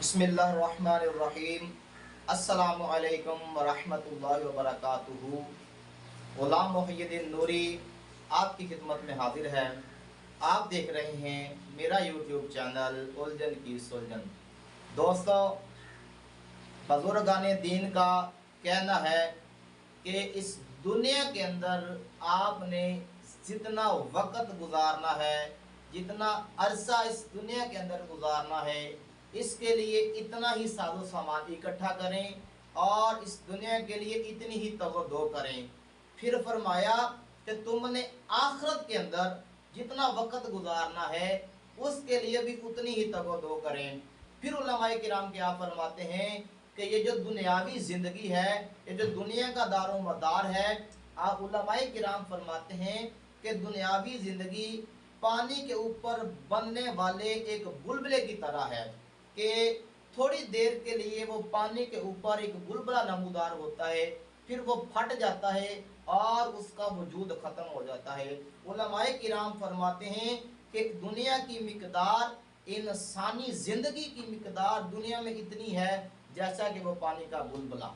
बिस्मिल्लाहिर्रहमानिर्रहीम। अस्सलामु अलैकुम वरहमतुल्लाहि वबरकातुहू। ग़ुलाम मुहिय्यद्दीन नूरी आपकी खिदमत में हाजिर है। आप देख रहे हैं मेरा यूट्यूब चैनल उलझन की सुलझन। दोस्तों, बुज़ुर्गाने दीन का कहना है कि इस दुनिया के अंदर आपने जितना वक़्त गुजारना है, जितना अरसा इस दुनिया के अंदर गुजारना है, इसके लिए इतना ही साजो सामान इकट्ठा करें और इस दुनिया के लिए इतनी ही तवज्जो करें। फिर फरमाया कि तुमने आखिरत के अंदर जितना वक़्त गुजारना है उसके लिए भी उतनी ही तवज्जो करें। फिर उलमाए किराम क्या फरमाते हैं कि ये जो दुनियावी ज़िंदगी है, ये जो दुनिया का दारो मदार है, आप उलमाए किराम फरमाते हैं कि दुनियावी ज़िंदगी पानी के ऊपर बनने वाले एक बुलबुले की तरह है कि थोड़ी देर के लिए वो पानी के ऊपर एक बुलबुला नमूदार होता है, फिर वो फट जाता है और उसका वजूद ख़त्म हो जाता है। उलमाए किराम फरमाते हैं कि दुनिया की मिकदार, इंसानी ज़िंदगी की मिकदार दुनिया में इतनी है जैसा कि वो पानी का बुलबुला।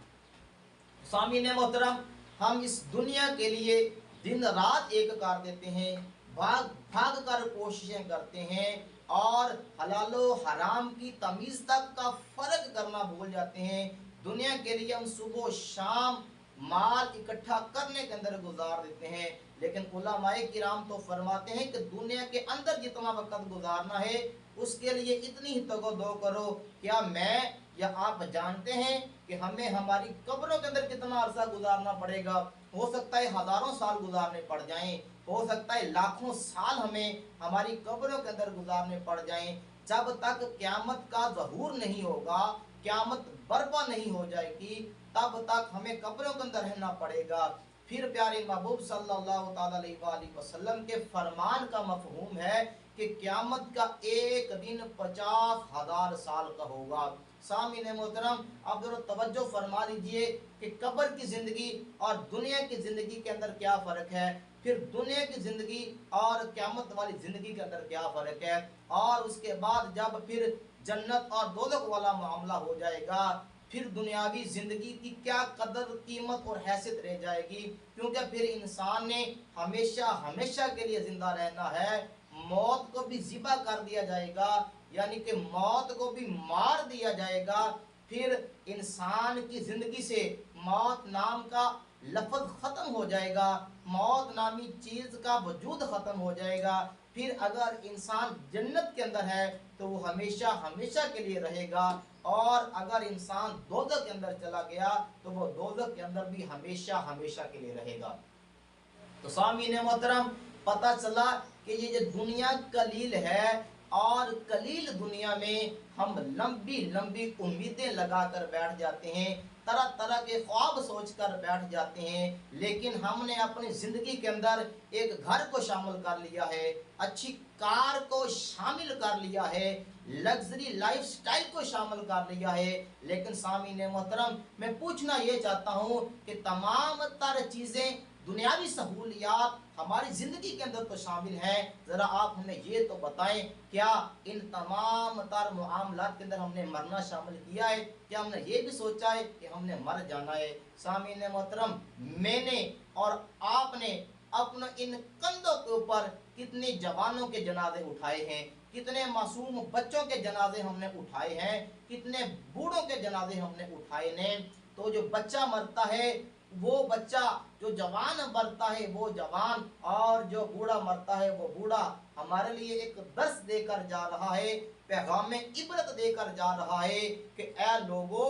सामीन मोहतरम, हम इस दुनिया के लिए दिन रात एक कर देते हैं, भाग भाग कर कोशिशें करते हैं और हलालो हराम की तमीज़ तक का फ़र्क करना भूल जाते हैं। दुनिया के लिए हम सुबह शाम माल इकट्ठा करने के अंदर गुजार देते हैं, लेकिन उलमाए किराम तो फरमाते हैं कि दुनिया के अंदर जितना वक़्त गुजारना है उसके लिए इतनी ही तवज्जो करो। क्या मैं या आप जानते हैं कि हमें हमारी कब्रों के अंदर कितना अरसा गुजारना पड़ेगा? हो सकता है हज़ारों साल गुजारने पड़ जाएं, हो सकता है लाखों साल हमें हमारी कब्रों के अंदर गुजारने पड़ जाएं। जब तक क़यामत का ज़हूर नहीं होगा, क़यामत बर्पा नहीं हो जाएगी, तब तक हमें कब्रों के अंदर रहना पड़ेगा। फिर प्यारे महबूब सल्लल्लाहु अलैहि वसल्लम के फरमान का मफहूम है कि क़यामत का एक दिन 50,000 साल का होगा। सामीन मोहतरम, आप जरा तवज्जो फरमा लीजिए कि कब्र की ज़िंदगी और दुनिया की ज़िंदगी के अंदर क्या फ़र्क है, फिर दुनिया की ज़िंदगी और क़यामत वाली ज़िंदगी के अंदर क्या फ़र्क है, और उसके बाद जब फिर जन्नत और दोज़ख वाला मामला हो जाएगा, फिर दुनियावी ज़िंदगी की क्या कदर कीमत और हैसियत रह जाएगी। क्योंकि फिर इंसान ने हमेशा हमेशा के लिए ज़िंदा रहना है। मौत को भी ज़िबा कर दिया जाएगा, यानी कि मौत को भी मार दिया जाएगा। फिर इंसान की ज़िंदगी से मौत नाम का लफ्ज़ ख़त्म हो जाएगा, मौत नामी चीज़ का वजूद ख़त्म हो जाएगा। फिर अगर इंसान जन्नत के अंदर है तो वो हमेशा हमेशा के लिए रहेगा, और अगर इंसान दोज़ख के अंदर चला गया तो वो दोज़ख के अंदर भी हमेशा हमेशा के लिए रहेगा। तो सामीन मोहतरम, पता चला कि ये जो दुनिया कलील है, और कलील दुनिया में हम लंबी लंबी उम्मीदें लगाकर बैठ जाते हैं, तरह तरह के ख्वाब सोचकर बैठ जाते हैं, लेकिन हमने अपनी ज़िंदगी के अंदर एक घर को शामिल कर लिया है, अच्छी कार को शामिल कर लिया है, लग्जरी लाइफस्टाइल को शामिल कर लिया है। लेकिन सामीन मोहतरम, मैं पूछना ये चाहता हूँ कि तमाम तर चीज़ें, दुनियावी सहूलियात हमारी ज़िंदगी के अंदर तो शामिल हैं, ज़रा आप हमें ये तो बताएं, क्या इन तमाम तर मामलात के अंदर हमने मरना शामिल किया है? क्या हमने ये भी सोचा है कि हमने मर जाना है? सामीन मोहतरम, मैंने और आपने अपने इन कंधों के ऊपर कितने जवानों के जनाजे उठाए हैं, कितने मासूम बच्चों के जनाजे हमने उठाए हैं, कितने बूढ़ों के जनाजे हमने उठाए हैं। तो जो बच्चा मरता है वो बच्चा, जो जवान मरता है वो जवान, और जो बूढ़ा मरता है वो बूढ़ा, हमारे लिए एक दर्स देकर जा रहा है, पैगाम इबरत देकर जा रहा है कि ए लोगो,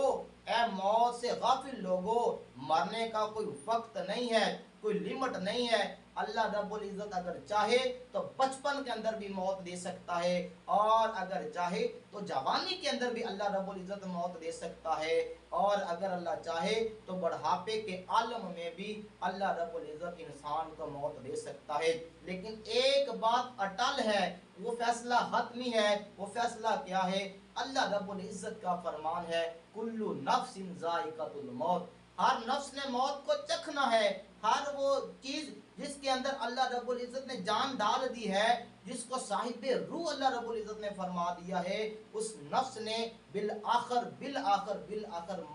ए मौत से गाफिल लोगो, मरने का कोई वक्त नहीं है, कोई लिमिट नहीं है। अल्लाह रब्बुल इज़्ज़त अगर चाहे तो बचपन के अंदर भी मौत दे सकता है, और अगर चाहे तो जवानी के अंदर भी अल्लाह रब्बुल इज़्ज़त मौत दे सकता है, और अगर अल्लाह चाहे तो बढ़ापे के आलम में भी अल्लाह रब्बुल इज़्ज़त इंसान को मौत दे सकता है। लेकिन एक बात अटल है, वो फैसला हतमी है। वो फैसला क्या है? अल्लाह रब्बुल इज़्ज़त का फरमान है, कुल्लु नफ्सिन ज़ाइक़तुल मौत, हर नफ्स ने मौत को चखना है, ہر وہ چیز جس کے اندر اللہ رب العزت نے جان ڈال دی ہے، جس کو صاحب روح اللہ رب العزت نے فرما دیا ہے، اس نفس نے بالآخر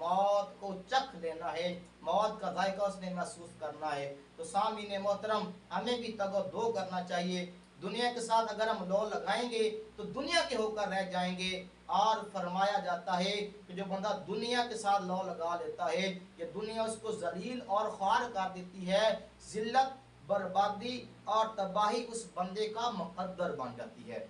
موت کو چکھ لینا ہے، موت کا ذائقہ اس نے محسوس کرنا ہے۔ تو سامعین محترم، ہمیں بھی تگ و دو کرنا چاہیے۔ دنیا کے ساتھ اگر ہم لو لگائیں گے تو دنیا کے ہو کر رہ جائیں گے، اور فرمایا جاتا ہے کہ جو بندہ دنیا کے ساتھ لو لگا لیتا ہے، کہ دنیا اس کو ذلیل اور خوار کر دیتی ہے، ذلت، بربادی اور تباہی اس بندے کا مقدر بن جاتی ہے۔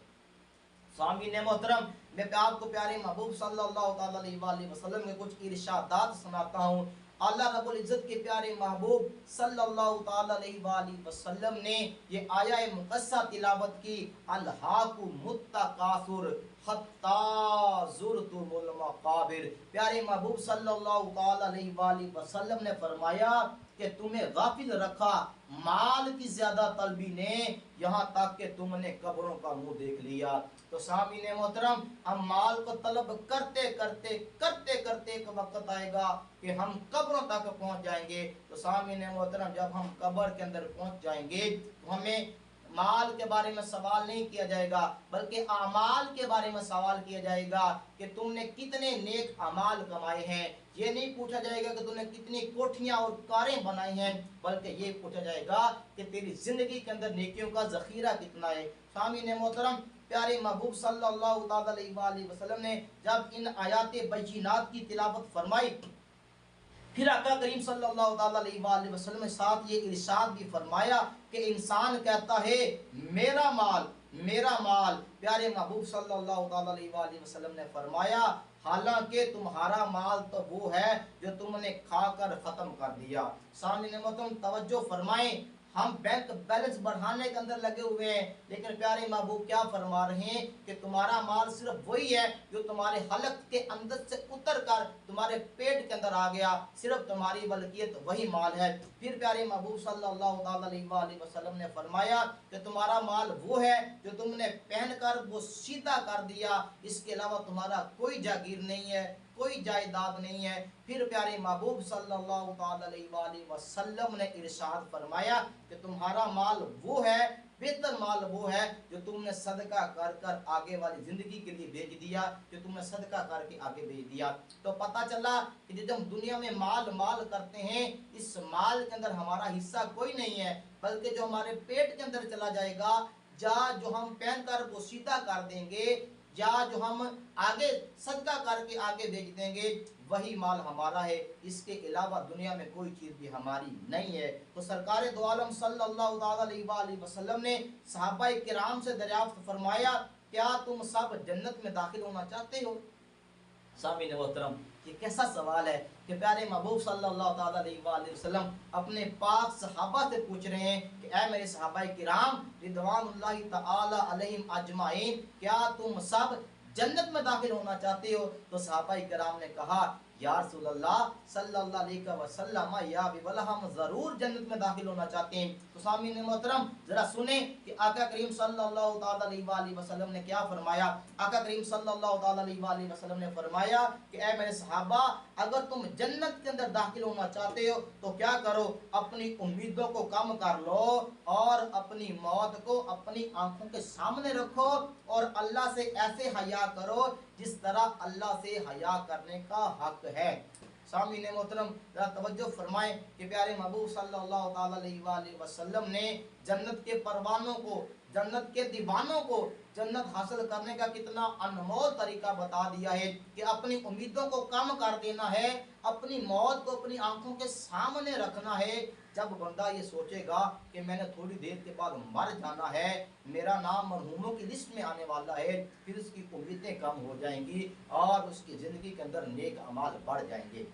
سامعین محترم، میں آپ کو پیارے محبوب صلی اللہ علیہ وسلم کے کچھ ارشادات سناتا ہوں۔ اللہ رب العزت کے پیارے محبوب صلی اللہ علیہ وسلم نے یہ آیہ مقدسہ تلاوت کی، الہاکم التکاثر حتی زرتم المقابر۔ پیارے محبوب صلی اللہ علیہ وسلم نے فرمایا کہ تمہیں غافل رکھا مال کی زیادہ طلبی نے، یہاں تک کہ تم نے قبروں کا منہ دیکھ لیا۔ تو سامعین محترم، ہم مال کو طلب کرتے کرتے ایک وقت آئے گا کہ ہم قبروں تک پہنچ جائیں گے۔ تو سامعین محترم، جب ہم قبر کے اندر پہنچ جائیں گے تو ہمیں مال کے بارے میں سوال نہیں کیا جائے گا، بلکہ اعمال کے بارے میں سوال کیا جائے گا کہ تم نے کتنے نیک اعمال کمائے ہیں۔ یہ نہیں پوچھا جائے گا کہ تم نے کتنی کوٹھیاں اور کاریں بنائی ہیں، بلکہ یہ پوچھا جائے گا کہ تیری زندگی کے اندر نیکیوں کا ذخیرہ کتنا ہے۔ سامعین محترم، پیارے محبوب صلی اللہ علیہ وسلم نے جب ان آیات بینات کی تلاوت فرمائی، پھر آقا کریم صلی اللہ علیہ وسلم نے ساتھ یہ ارشاد بھی فرمایا کہ انسان کہتا ہے میرا مال میرا مال۔ پیارے محبوب صلی اللہ علیہ وسلم نے فرمایا حالانکہ تمہارا مال تو وہ ہے جو تم نے کھا کر ختم کر دیا۔ سامعین محترم، توجہ فرمائیں، ہم بینک بیلنس بڑھانے کے اندر لگے ہوئے ہیں، لیکن پیارے محبوب کیا فرما رہے ہیں کہ تمہارا مال صرف وہی ہے جو تمہارے حلق کے اندر سے اتر کر تمہارے پیٹ کے اندر آ گیا، صرف تمہاری ملکیت وہی مال ہے۔ پھر پیارے محبوب صلی اللہ علیہ وسلم نے فرمایا کہ تمہارا مال وہ ہے جو تم نے پہن کر وہ سیدھا کر دیا، اس کے علاوہ تمہارا کوئی جاگیر نہیں ہے، کوئی جائیداد نہیں ہے۔ پھر پیارے محبوب صلی اللہ علیہ وسلم نے ارشاد فرمایا کہ تمہارا مال وہ ہے، بہتر مال وہ ہے جو تم نے صدقہ کر کر آگے والی زندگی کے لیے بھیج دیا، جو تم نے صدقہ کر کے آگے بھیج دیا۔ تو پتہ چلا کہ جب ہم دنیا میں مال کرتے ہیں، اس مال کے اندر ہمارا حصہ کوئی نہیں ہے، بلکہ جو ہمارے پیٹ کے اندر چلا جائے گا، یا جو ہم پہن کر وہ سیدھا کر دیں گے، یا جو ہم آگے صدقہ کر کے آگے بھیج دیں گے، وہی مال ہمارا ہے۔ اس کے علاوہ دنیا میں کوئی چیز بھی ہماری نہیں ہے۔ تو سرکار دو عالم صلی اللہ علیہ وسلم نے صحابہ کرام سے دریافت فرمایا کیا تم سب جنت میں داخل ہونا چاہتے ہو؟ سامعین محترم، یہ کیسا سوال ہے کہ پیارے محبوب صلی اللہ علیہ وسلم اپنے پاک صحابہ سے پوچھ رہے ہیں کہ اے میرے صحابہ کرام رضوان اللہ تعالی علیہم اجمعین، کیا تم سب جنت میں داخل ہونا چاہتے ہو؟ تو صحابہ کرام نے کہا یا رسول اللہ صلی اللہ علیہ وسلم یا حبیب اللہ، ہم ضرور جنت میں داخل ہونا چاہتے ہیں۔ تو سامعین محترم، ذرا سنیں کہ آقا کریم صلی اللہ علیہ وسلم نے کیا فرمایا۔ آقا کریم صلی اللہ علیہ وسلم نے فرمایا کہ اے میرے صحابہ، اگر تم جنت کے اندر داخل ہونا چاہتے ہو تو کیا کرو، اپنی امیدوں کو کم کر لو اور اپنی موت کو اپنی آنکھوں کے سامنے رکھو، اور اللہ سے ایسے حیا کرو جس طرح اللہ سے حیا کرنے کا حق ہے۔ سامعین محترم، ذرا توجہ فرمائیں کہ پیارے محبوب صلی اللہ علیہ وسلم نے جنت کے پروانوں کو، جنت کے دیوانوں کو جنت حاصل کرنے کا کتنا انمول طریقہ بتا دیا ہے کہ اپنی امیدوں کو کم کر دینا ہے، اپنی موت کو اپنی آنکھوں کے سامنے رکھنا ہے۔ جب بندہ یہ سوچے گا کہ میں نے تھوڑی دیر کے بعد مر جانا ہے، میرا نام مرحوموں کی لسٹ میں آنے والا ہے، پھر اس کی امیدیں کم ہو جائیں گی اور اس کی زندگی کے اندر نیک اعمال بڑھ جائیں گے۔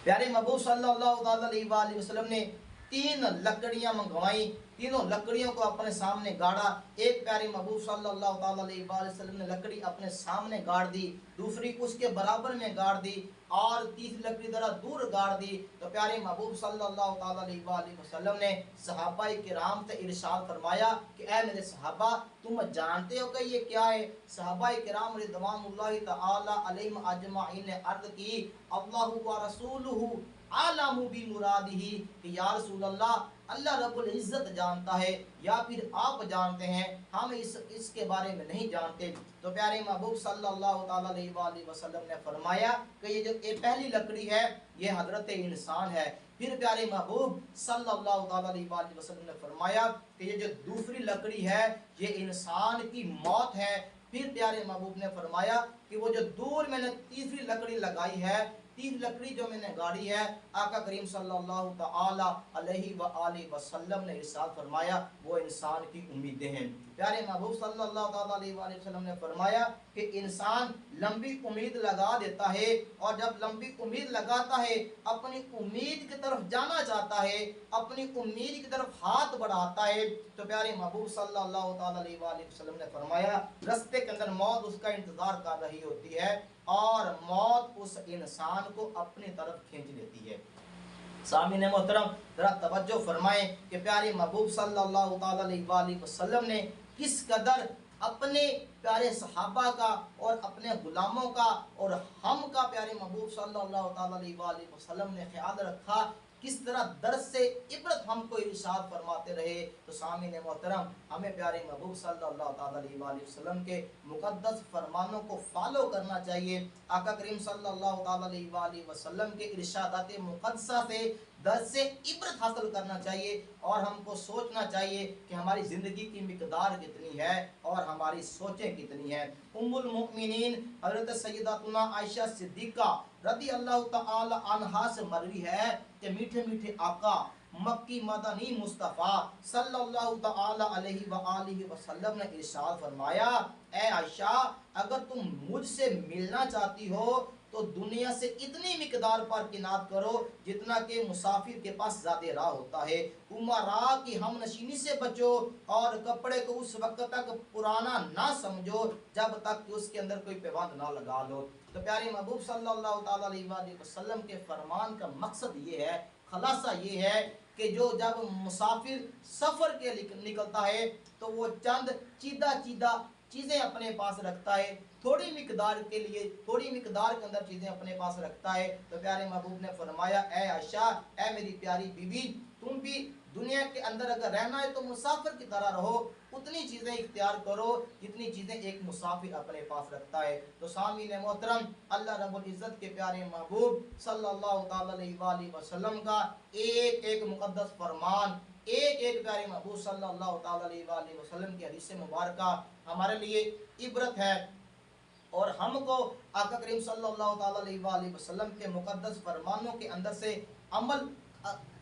پیارے محبوب صلی اللہ علیہ وسلم نے 3 لکڑیاں منگوائیں، تینوں لکڑیوں کو اپنے سامنے گاڑا۔ ایک پیارے محبوب صلی اللہ علیہ وسلم نے لکڑی اپنے سامنے گاڑ دی، دوسری اس کے برابر میں گاڑ دی، اور تیسری لکڑی ذرا دور گاڑ دی۔ تو پیارے محبوب صلی اللہ علیہ وسلم نے صحابہ کرام سے ارشاد فرمایا کہ اے میرے صحابہ، تم جانتے ہو کہ یہ کیا ہے؟ صحابہ کرام رضوان اللہ تعالی علیہم اجمعین نے عرض کی اللہ و رسولہ आलमु बि मुरादिही, कि या रसूल अल्लाह, अल्लाह रब्बुल इज़्ज़त जानता है या फिर आप जानते हैं, हम इसके बारे में नहीं जानते। तो प्यारे महबूब सल्लल्लाहु ताला अलैहि वसल्लम ने फरमाया कि ये जो ये पहली लकड़ी है ये हजरत इंसान है। फिर प्यारे महबूब सल्लल्लाहु ताला अलैहि वसल्लम ने फरमाया कि ये जो दूसरी लकड़ी है ये इंसान की मौत है। फिर प्यारे महबूब ने फरमाया कि वो जो दूर मैंने तीसरी लकड़ी लगाई है, तीसरी लकड़ी जो मैंने गाड़ी है, आका करीम सल्लल्लाहु ताला अलैहि वसल्लम ने इरशाद फरमाया वो इंसान की उम्मीदें हैं। प्यारे महबूब सल्लल्लाहु ताला अलैहि वसल्लम ने फरमाया कि इंसान लंबी उम्मीद लगा देता है, और जब लंबी उम्मीद लगाता है, अपनी उम्मीद की तरफ जाना चाहता है, अपनी उम्मीद की तरफ हाथ बढ़ाता है, तो प्यारे महबूब सल्लल्लाहु ताला अलैहि वसल्लम ने फरमाया रास्ते के अंदर मौत उसका इंतजार कर रही होती है, और मौत उस इंसान को अपनी तरफ खींच लेती है। सामीने मोहतरम, जरा तवज्जो फरमाएं कि प्यारे महबूब सल्लल्लाहु ताला अलैहि वसल्लम ने किस कदर अपने प्यारे सहाबा का और अपने गुलामों का और हम का प्यारे महबूब सल्लल्लाहु ताला अलैहि वसल्लम ने ख्याल रखा, किस तरह दर्स से इबरत हमको इरशाद फरमाते रहे। तो सामीने मोहतरम, हमें प्यारे महबूब सल्लल्लाहु ताला अलैहि वसल्लम के मुकद्दस फरमानों को फॉलो करना चाहिए। आका करीम सल्लल्लाहु ताला अलैहि वसल्लम के इरशादात मुक़द्दसा से दर्स से इबरत हासिल करना चाहिए, और हमको सोचना चाहिए कि हमारी ज़िंदगी की मिकदार कितनी है और हमारी सोचें कितनी हैं। उम्मुल मोमिनीन हज़रत सैयदतुना आयशा सिद्दीक़ा रज़ी अल्लाह तआला अन्हा से मरवी है कि मीठे मीठे आका मक्की मदनी मुस्तफ़ा सल्लल्लाहु तआला अलैहि वसल्लम ने इरशाद फरमाया, ए आयशा, अगर तुम मुझसे मिलना चाहती हो तो दुनिया से इतनी मिकदार पर किनात करो जितना कि मुसाफिर के पास ज़्यादा राह होता है। उमरा की हम नशीनी से बचो, और कपड़े को उस वक्त तक पुराना ना समझो जब तक कि उसके अंदर कोई पैबंद ना लगा लो। तो प्यारे महबूब सल्लल्लाहु ताला अलैहि वसल्लम के फरमान का मकसद ये है, खलासा ये है कि जो जब मुसाफिर सफ़र के निकलता है तो वो चंद चीदा चीदा चीज़ें अपने पास रखता है, थोड़ी मिकदार के लिए, थोड़ी मिकदार के अंदर चीज़ें अपने पास रखता है। तो प्यारे महबूब ने फरमाया, ए आयशा, ए मेरी प्यारी बीवी, तुम भी दुनिया के अंदर अगर रहना है तो मुसाफिर की तरह रहो, उतनी चीज़ें इख्तियार करो जितनी चीज़ें एक मुसाफिर अपने पास रखता है। तो सामीने मोहतरम, अल्लाह रब्बुल इज़्ज़त के प्यारे महबूब सल्लल्लाहु ताला अलैहि वसल्लम का एक एक मुक़द्दस फरमान, एक एक प्यारे महबूब सल्लल्लाहु ताला अलैहि वसल्लम की हदीस मुबारका हमारे लिए इबरत है, और हमको आका करीम सल्लल्लाहु ताला अलैहि वसल्लम के मुक़द्दस फरमानों के अंदर से अमल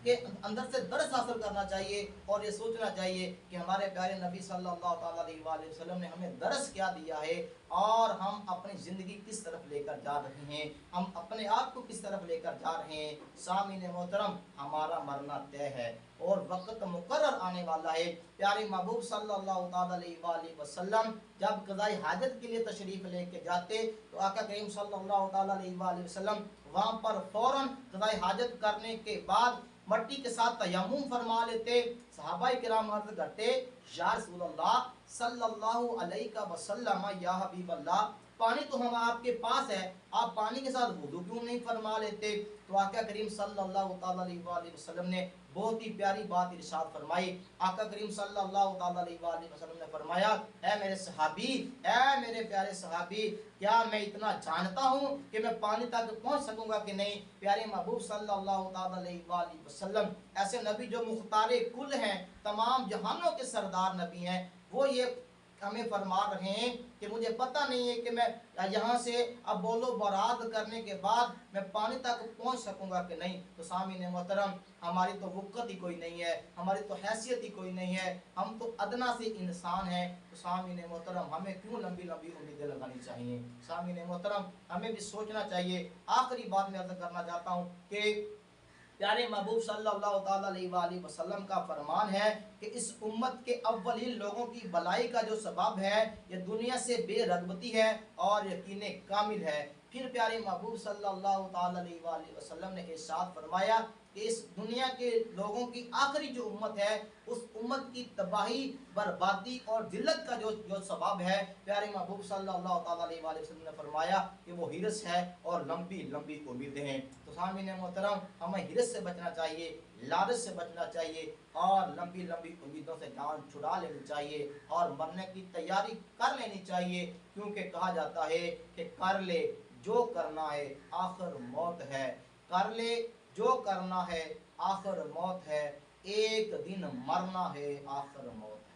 के अंदर से दर्स हासिल करना चाहिए, और ये सोचना चाहिए कि हमारे प्यारे नबी सल्लल्लाहु ताला अलैहि वसल्लम ने हमें दर्स क्या दिया है, और हम अपनी ज़िंदगी किस तरफ लेकर जा रहे हैं, हम अपने आप को किस तरफ लेकर जा रहे हैं। सामीने मोहतरम, हमारा मरना तय है और वक्त मुकर्रर आने वाला है। प्यारे महबूब सल्लल्लाहु ताला अलैहि वसल्लम जब क़ज़ाए हाजत के लिए तशरीफ़ लेके जाते तो आका करीम सल्लल्लाहु ताला अलैहि वसल्लम वहाँ पर फ़ौरन क़ज़ाए हाजत करने के बाद मट्टी के साथ तयम्मुम फरमा लेते। सहाबाए किराम अर्ज़ करते, या रसूल अल्लाह सल्लल्लाहु अलैहि वसल्लम, या हबीब अल्लाह, पानी तो हम आपके पास है, आप पानी के साथ वुज़ू क्यों नहीं फरमा लेते। तो आका करीम सल्लल्लाहु ताला अलैहि वसल्लम ने बहुत ही प्यारी बात इरशाद फरमाई। आका करीम सल्लल्लाहु ताला अलैहि वसल्लम ने फरमाया, ऐ मेरे सहाबी, ऐ मेरे प्यारे सहाबी, क्या मैं इतना जानता हूँ कि मैं पानी तक पहुँच सकूँगा कि नहीं। प्यारे महबूब सल्लल्लाहु ताला अलैहि वसल्लम ऐसे नबी जो मुख्तारे कुल हैं, तमाम जहानों के सरदार नबी हैं, वो ये हमें फरमा रहे हैं कि मुझे पता नहीं है कि मैं यहाँ से अब बोलो बरात करने के बाद मैं पानी तक पहुँच सकूँगा कि नहीं। तो सामीने मोहतरम, हमारी तो वक़्त ही कोई नहीं है, हमारी तो हैसियत ही कोई नहीं है, हम तो अदना से इंसान हैं। तो सामीने मोहतरम, हमें क्यों लंबी लंबी उम्मीदें लगानी चाहिए। सामीने मोहतरम, हमें भी सोचना चाहिए। आखिरी बात मैं अर्ज़ करना चाहता हूँ कि प्यारे महबूब सल्लल्लाहु ताला अलैहि वसल्लम का फरमान है कि इस उम्मत के अव्वलीन लोगों की भलाई का जो सबब है ये दुनिया से बेरगबती है और यकीन कामिल है। फिर प्यारे महबूब सल्लल्लाहु ताला अलैहि वसल्लम ने इरशाद फरमाया, کہ اس دنیا کے لوگوں کی آخری جو امت ہے اس امت کی تباہی، بربادی اور ذلت کا جو سبب ہے، پیارے محبوب صلی اللہ تعالیٰ علیہ وآلہ وسلم نے فرمایا کہ وہ ہرس ہے اور لمبی لمبی امیدیں ہیں۔ تو سامعین محترم، ہمیں ہرس سے بچنا چاہیے، لالچ سے بچنا چاہیے اور لمبی لمبی امیدوں سے جان چھڑا لینی چاہیے اور مرنے کی تیاری کر لینی چاہیے، کیونکہ کہا جاتا ہے کہ کر لے جو کرنا ہے آخر موت ہے، کر لے جو کرنا ہے آخر موت ہے، ایک دن مرنا ہے آخر موت ہے۔